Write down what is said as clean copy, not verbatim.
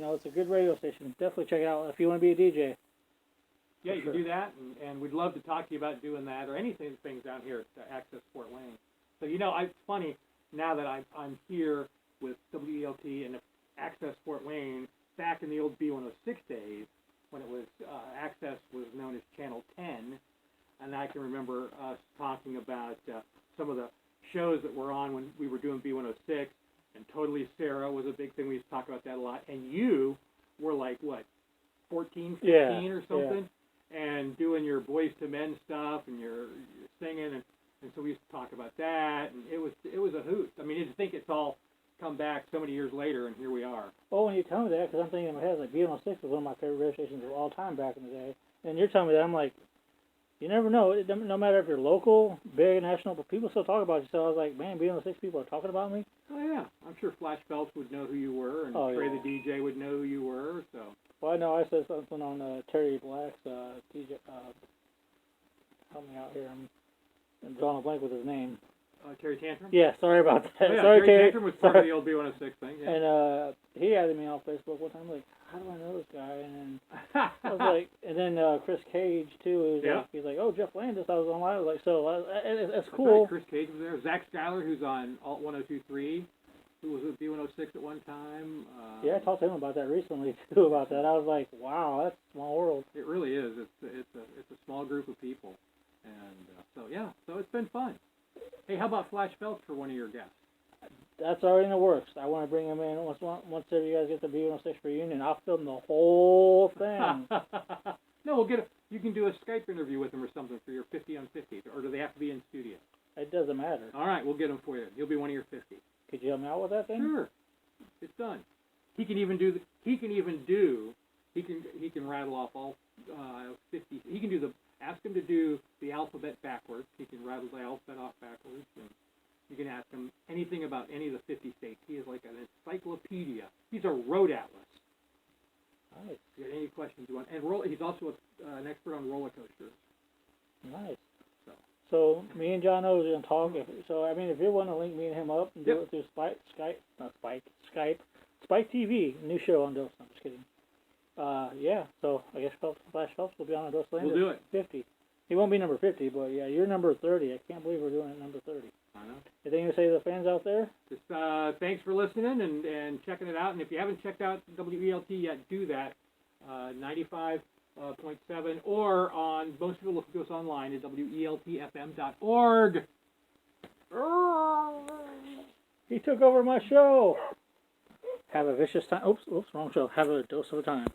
it's a good radio station. Definitely check it out if you want to be a DJ. Yeah, you can do that, and we'd love to talk to you about doing that or anything things down here at Access Fort Wayne. So it's funny now that I'm here with WELT and Access Fort Wayne back in the old B106 days when it was Access was known as Channel 10, and I can remember us talking about some of the shows that were on when we were doing B106, and Totally Sarah was a big thing. We used to talk about that a lot, and you were like, what, 14, 15 or something? Yeah. And doing your Boys to Men stuff, and you're singing, and so we used to talk about that, and it was a hoot. I mean, to think it's all come back so many years later, and here we are. Oh, when you tell me that, because I'm thinking in my head, like, B106 was one of my favorite radio stations of all time back in the day, and you're telling me that, I'm like, you never know. No matter if you're local, big, national, but people still talk about you. So I was like, man, B106 people are talking about me? Oh, yeah. I'm sure Flash Phelps would know who you were, and Trey the DJ would know who you were, so. Well, I know I said something on Terry Black's DJ. Help me out here. I'm drawing a blank with his name. Terry Tantrum? Yeah, sorry about that. Oh, yeah, sorry, Terry Tantrum was part of the old B106 thing. Yeah. And he added me on Facebook one time. Like, how do I know this guy? And then I was like, and then Chris Cage too. He's like, oh, Jeff Landis. I was online. I was like, so that's cool. Right, Chris Cage was there. Zach Schuyler, who's on Alt 102.3, who was with B106 at one time. Yeah, I talked to him about that recently too. About that, I was like, wow, that's a small world. It really is. It's a small group of people, and so it's been fun. Hey, how about Flash Phelps for one of your guests? That's already in the works. I want to bring him in once you guys get the B106 reunion. I'll film the whole thing. No, you can do a Skype interview with him or something for your 50 on 50, or do they have to be in studio? It doesn't matter. All right, we'll get him for you. He'll be one of your 50. Could you help me out with that thing? Sure, it's done. He can rattle off all 50. He can do ask him to do the alphabet backwards. He can rattle the alphabet off backwards, and you can ask him anything about any of the 50 states. He is like an encyclopedia. He's a road atlas. Nice. If you got any questions you want, and he's also an expert on roller coasters. Nice. So me and John O are going to talk. If you want to link me and him up and do it through Skype, Spike TV, new show on Dose. I'm just kidding. So I guess Flash Phelps will be on Dose Landis. We'll do it. 50. He won't be number 50, but yeah, you're number 30. I can't believe we're doing it number 30. I know. Anything to say to the fans out there? Just thanks for listening and checking it out. And if you haven't checked out WELT yet, do that. 95.7 or on most people look us online at weltfm.org. He took over my show. Have a vicious time. Oops, wrong show. Have a dose of a time.